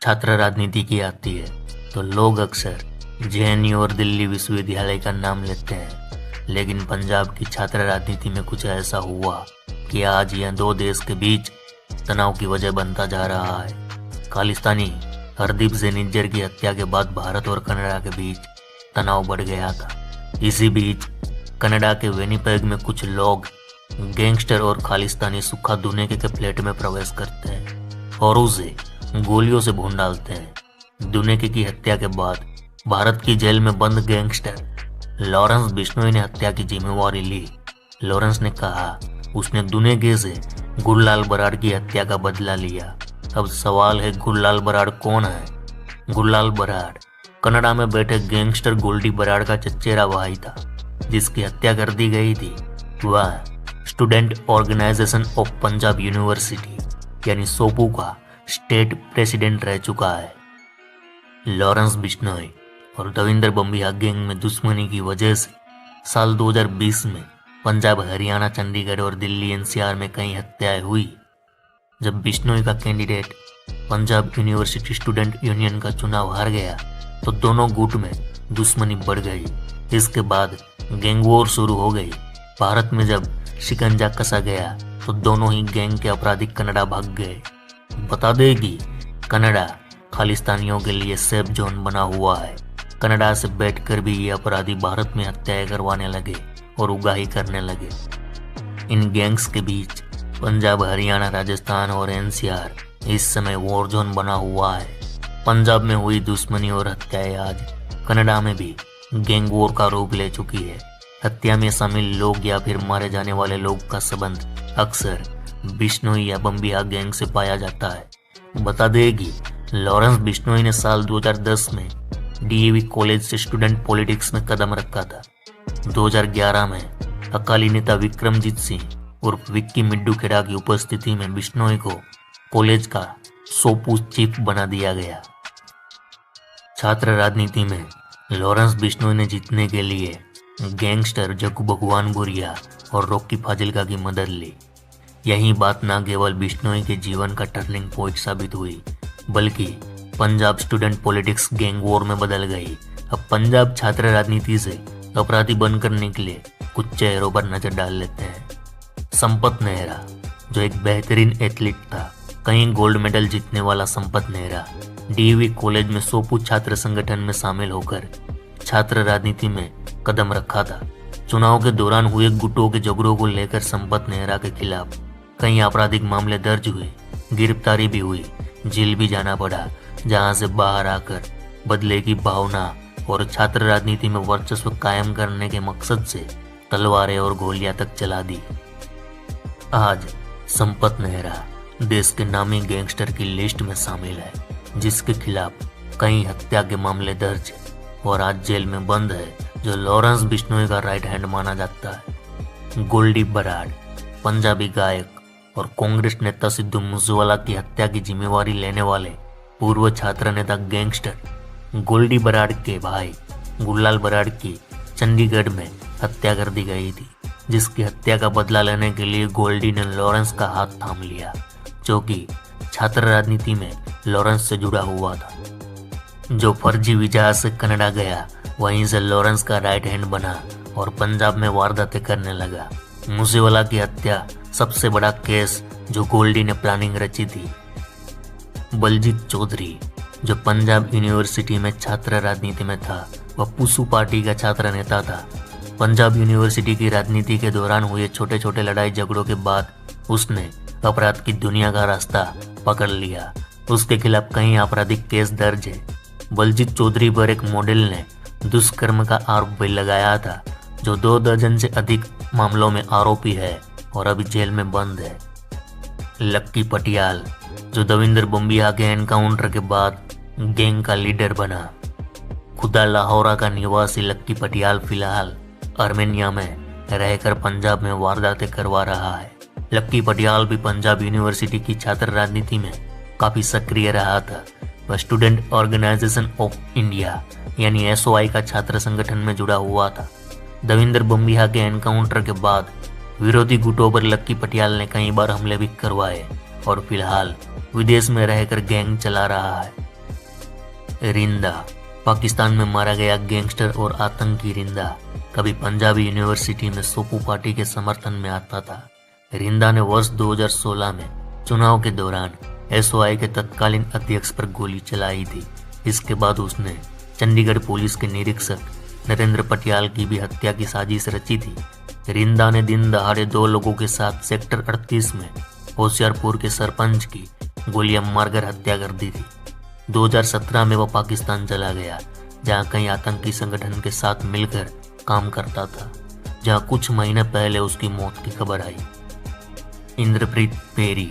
छात्र राजनीति की आती है तो लोग अक्सर जेएनयू और दिल्ली विश्वविद्यालय का नाम लेते हैं, लेकिन पंजाब की छात्र राजनीति में कुछ ऐसा हुआ कि आज यह दो देश के बीच तनाव की वजह बनता जा रहा है। खालिस्तानी हरदीप सिंह निज्जर की हत्या के बाद भारत और कनाडा के बीच तनाव बढ़ गया था। इसी बीच कनाडा के विनिपेग में कुछ लोग गैंगस्टर और खालिस्तानी सुखा दुने के फ्लैट में प्रवेश करते हैं और उसे गोलियों से भून डालते हैं। दुनेके की हत्या के बाद भारत की जेल में बंद गैंगस्टर लॉरेंस बिश्नोई ने हत्या की जिम्मेवारी ली। लॉरेंस ने कहा उसने दुनेके से गुरलाल बराड़ की हत्या का बदला लिया। अब सवाल है, गुरलाल बराड़ कौन है? गुरलाल बराड़ कनाडा में बैठे गैंगस्टर गोल्डी बराड़ का चचेरा भाई था, जिसकी हत्या कर दी गई थी। वह student organisation of Punjab University यानी सोपू का स्टेट प्रेसिडेंट रह चुका है। लॉरेंस बिश्नोई और दविंदर बम्बिया गैंग में दुश्मनी की वजह से साल 2020 में पंजाब, हरियाणा, चंडीगढ़ और दिल्ली एनसीआर में कई हत्याएं हुई। जब बिश्नोई का candidate Punjab university student union का चुनाव हार गया तो दोनों गुट में दुश्मनी बढ़ गई। इसके बाद गैंग वॉर शुरू हो गई। भारत में जब शिकंजा कसा गया तो दोनों ही गैंग के अपराधी कनाडा भाग गए। बता दें कि कनाडा खालिस्तानियों के लिए सेफ जोन बना हुआ है। कनाडा से बैठकर भी ये अपराधी भारत में हत्याएं करवाने लगे और उगाही करने लगे। इन गैंग्स के बीच पंजाब, हरियाणा, राजस्थान और एनसीआर इस समय वॉर जोन बना हुआ है। पंजाब में हुई दुश्मनी और हत्याएं आज कनाडा में भी गैंग वॉर का रूप ले चुकी है। हत्या में शामिल लोग या फिर मारे जाने वाले लोग का संबंध अक्सर बिश्नोई या बम्बिया गैंग से पाया जाता है। बता दें कि लॉरेंस बिश्नोई ने साल 2010 में डीएवी कॉलेज से स्टूडेंट पॉलिटिक्स में कदम रखा था। 2011 में अकाली नेता विक्रमजीत सिंह उर्फ विक्की मिड्डू खेड़ा की उपस्थिति में बिश्नोई को कॉलेज का सोपू चीफ बना दिया गया। छात्र राजनीति में लॉरेंस बिश्नोई ने जीतने के लिए गैंगस्टर जग्गू भगवानपुरिया और रॉकी फाजिल्का की मदद ली। यही बात न केवल बिश्नोई के जीवन का टर्निंग पॉइंट साबित हुई, बल्कि Punjab student politics gang war में बदल गई। अब पंजाब छात्र राजनीति से अपराधी बनकर निकले कुछ चेहरों पर नजर डाल लेते हैं। संपत नेहरा, जो एक बेहतरीन एथलीट था, कई गोल्ड मेडल जीतने वाला संपत नेहरा डीएवी कॉलेज में सोपू छात्र संगठन में शामिल होकर छात्र राजनीति में कदम रखा था। चुनाव के दौरान हुए गुटों के झगड़ों को लेकर संपत नेहरा के खिलाफ कई आपराधिक मामले दर्ज हुए, गिरफ्तारी भी हुई, जेल भी जाना पड़ा, जहां से बाहर आकर बदले की भावना और छात्र राजनीति में वर्चस्व कायम करने के मकसद से तलवारें और गोलियां तक चला दी। आज संपत नेहरा देश के नामी गैंगस्टर की लिस्ट में शामिल है, जिसके खिलाफ कई हत्या के मामले दर्ज है और आज जेल में बंद है, जो लॉरेंस बिश्नोई का राइट हैंड माना जाता है। गोल्डी बराड़ पंजाबी गायक और कांग्रेस नेता सिद्धू मूसेवाला की हत्या की जिम्मेवारी लेने वाले पूर्व छात्र नेता गैंगस्टर गोल्डी बराड़ के भाई गुरलाल बराड़ की चंडीगढ़ में हत्या कर दी गई थी, जिसकी हत्या का बदला लेने के लिए गोल्डी ने लॉरेंस का हाथ थाम लिया, जो कि छात्र राजनीति में लॉरेंस से जुड़ा हुआ था। जो फर्जी वीजा से कनाडा गया, वहीं से लॉरेंस का राइट हैंड बना और पंजाब में वारदातें करने लगा। मूसेवाला की हत्या सबसे बड़ा केस जो गोल्डी ने प्लानिंग रची थी। बलजीत चौधरी, जो पंजाब यूनिवर्सिटी में छात्र राजनीति में था, वह पुसू पार्टी का छात्र नेता था। पंजाब यूनिवर्सिटी की राजनीति के दौरान हुए छोटे छोटे लड़ाई झगड़ों के बाद उसने अपराध की दुनिया का रास्ता पकड़ लिया। उसके खिलाफ कई आपराधिक केस दर्ज है। बलजीत चौधरी पर एक मॉडल ने दुष्कर्म का आरोप भी लगाया था, जो 2 दर्जन से अधिक मामलों में आरोपी है और अभी जेल में बंद है। लक्की पटियाल, जो दविंदर बम्बिया के एनकाउंटर के बाद गैंग का लीडर बना। खुदा लाहौरा का निवासी लक्की पटियाल फिलहाल आर्मेनिया में रहकर पंजाब में वारदातें करवा रहा है। लक्की पटियाल भी पंजाब यूनिवर्सिटी की छात्र राजनीति में काफी सक्रिय रहा था। वह स्टूडेंट ऑर्गेनाइजेशन ऑफ इंडिया यानी एसओआई का छात्र संगठन में जुड़ा हुआ था। दविंदर बम्बिया के एनकाउंटर के बाद विरोधी गुटों पर लक्की पटियाल ने कई बार हमले भी करवाए और फिलहाल विदेश में रहकर गैंग चला रहा है। रिंदा पाकिस्तान में मारा गया गैंगस्टर और आतंकी रिंदा कभी पंजाबी यूनिवर्सिटी में सोपू पार्टी के समर्थन में आता था। रिंदा ने वर्ष 2016 में चुनाव के दौरान एसओआई के तत्कालीन अध्यक्ष पर गोली चलाई थी। इसके बाद उसने चंडीगढ़ पुलिस के निरीक्षक नरेंद्र पटियाल की भी हत्या की साजिश रची थी। रिंदा ने दिन दहाड़े 2 लोगों के साथ सेक्टर 38 में होशियारपुर के सरपंच की गोलियां मारकर हत्या कर दी थी। 2017 में वह पाकिस्तान चला गया, जहां कई आतंकी संगठन के साथ मिलकर काम करता था, जहां कुछ महीने पहले उसकी मौत की खबर आई। इंद्रप्रीत पेरी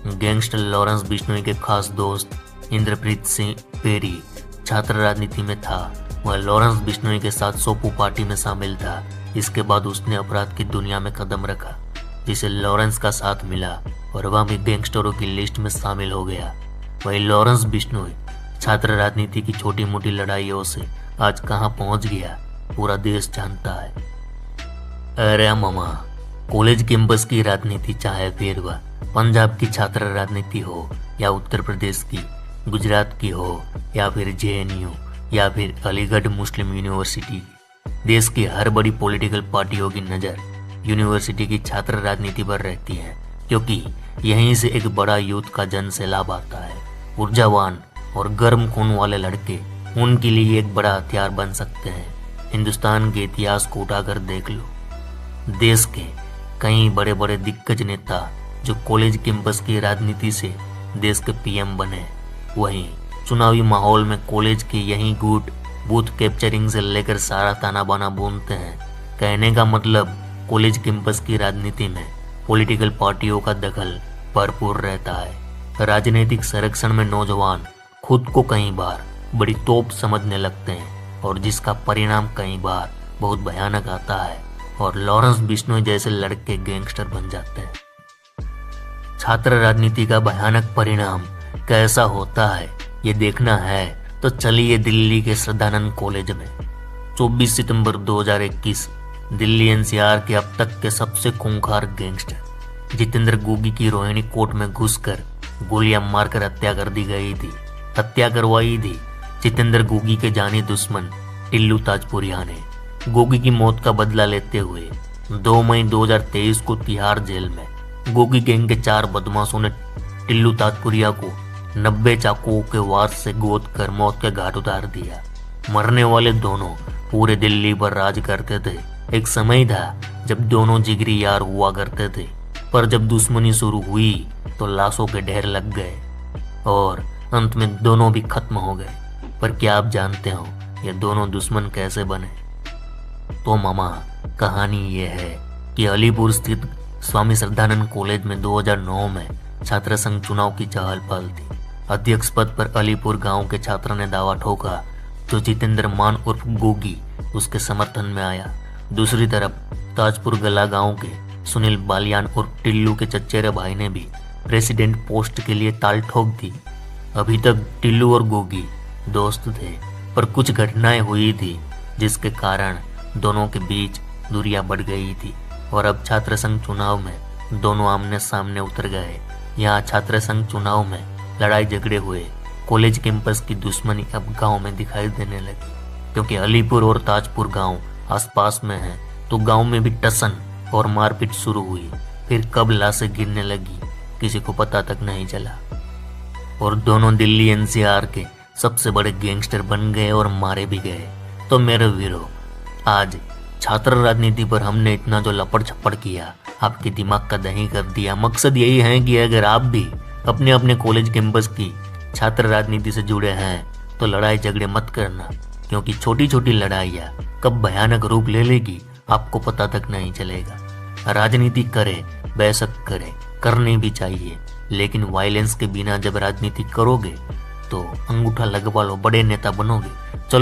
गैंगस्टर लॉरेंस बिश्नोई के खास दोस्त इंद्रप्रीत सिंह पेरी छात्र राजनीति में था। वह लॉरेंस बिश्नोई के साथ सोपू पार्टी में शामिल था। इसके बाद उसने अपराध की दुनिया में कदम रखा, जिसे लॉरेंस का साथ मिला और वह भी गैंगस्टरों की लिस्ट में शामिल हो गया। वही लॉरेंस बिश्नोई छात्र राजनीति की छोटी मोटी लड़ाइयों से आज कहां पहुंच गया, पूरा देश जानता है। अरे मामा, कॉलेज कैंपस की राजनीति, चाहे फिर वह पंजाब की छात्र राजनीति हो या उत्तर प्रदेश की, गुजरात की हो या फिर जेएनयू या फिर अलीगढ़ मुस्लिम यूनिवर्सिटी की, देश की हर बड़ी पॉलिटिकल पार्टियों की नज़र यूनिवर्सिटी की छात्र राजनीति पर रहती है, क्योंकि यहीं से एक बड़ा यूथ का जन सैलाब आता है। ऊर्जावान और गर्म खून वाले लड़के उनके लिए एक बड़ा हथियार बन सकते हैं। हिंदुस्तान के इतिहास को उठाकर देख लो। देश के कई बड़े बड़े दिग्गज नेता जो कॉलेज कैंपस की राजनीति से देश के पीएम बने, वहीं चुनावी माहौल में कॉलेज के यही गुट बूथ कैप्चरिंग से लेकर सारा ताना बाना बोलते हैं। कहने का मतलब, कॉलेज कैंपस की राजनीति में पॉलिटिकल पार्टियों का दखल भरपूर रहता है। राजनीतिक संरक्षण में नौजवान खुद को कई बार बड़ी तोप समझने लगते हैं और जिसका परिणाम कई बार बहुत भयानक आता है और लॉरेंस बिश्नोई जैसे लड़के गैंगस्टर बन जाते हैं। छात्र राजनीति का भयानक परिणाम कैसा होता है, ये देखना है तो चलिए दिल्ली के श्रद्धानंद कॉलेज में। 24 सितंबर 2021 दिल्ली एनसीआर के अब तक के सबसे खूंखार गैंगस्टर जितेंद्र गोगी की रोहिणी कोर्ट में घुसकर गोलियां मारकर हत्या कर दी गई थी। हत्या करवाई थी जितेंद्र गोगी के जानी दुश्मन टिल्लू ताजपुरिया ने। गोगी की मौत का बदला लेते हुए 2 मई 2023 को तिहाड़ जेल में गोगी गैंग के 4 बदमाशों ने टिल्लू ताजपुरिया को 90 चाकुओं के वार से गोद कर मौत के घाट उतार दिया। मरने वाले दोनों पूरे दिल्ली पर राज करते थे। एक समय था जब दोनों जिगरी यार हुआ करते थे, पर जब दुश्मनी शुरू हुई तो लाशों के ढेर लग गए और अंत में दोनों भी खत्म हो गए। पर क्या आप जानते हो ये दोनों दुश्मन कैसे बने? तो मामा, कहानी ये है कि अलीपुर स्थित स्वामी श्रद्धानंद कॉलेज में 2009 में छात्र संघ चुनाव की चहल पहल थी। अध्यक्ष पद पर अलीपुर गांव के छात्र ने दावा ठोका तो जितेंद्र मान उर्फ गोगी उसके समर्थन में आया। दूसरी तरफ ताजपुर गला गांव के सुनील बालियान उर्फ टिल्लू के चचेरे भाई ने भी प्रेसिडेंट पोस्ट के लिए ताल ठोक दी। अभी तक टिल्लू और गोगी दोस्त थे, पर कुछ घटनाएं हुई थी जिसके कारण दोनों के बीच दूरियां बढ़ गई थी और अब छात्र संघ चुनाव में दोनों आमने सामने उतर गए। यहाँ छात्र संघ चुनाव में लड़ाई झगड़े हुए, कॉलेज कैंपस की दुश्मनी अब गांव में दिखाई देने लगी, क्योंकि अलीपुर और ताजपुर गांव आसपास में हैं, तो गांव में भी टसन और मारपीट शुरू हुई। फिर कब लाशें गिरने लगी किसी को पता तक नहीं चला और दोनों दिल्ली एनसीआर के सबसे बड़े गैंगस्टर बन गए और मारे भी गए। तो मेरे वीरों, आज छात्र राजनीति पर हमने इतना जो लपड़ छप्पड़ किया, आपके दिमाग का दही कर दिया। मकसद यही है कि अगर आप भी अपने अपने कॉलेज कैंपस की छात्र राजनीति से जुड़े हैं तो लड़ाई झगड़े मत करना, क्योंकि छोटी छोटी लड़ाइयाँ कब भयानक रूप ले लेगी आपको पता तक नहीं चलेगा। राजनीति करे, बेशक करे, करनी भी चाहिए, लेकिन वायलेंस के बिना जब राजनीति करोगे तो अंगूठा लगवा लो, बड़े नेता बनोगे। चलो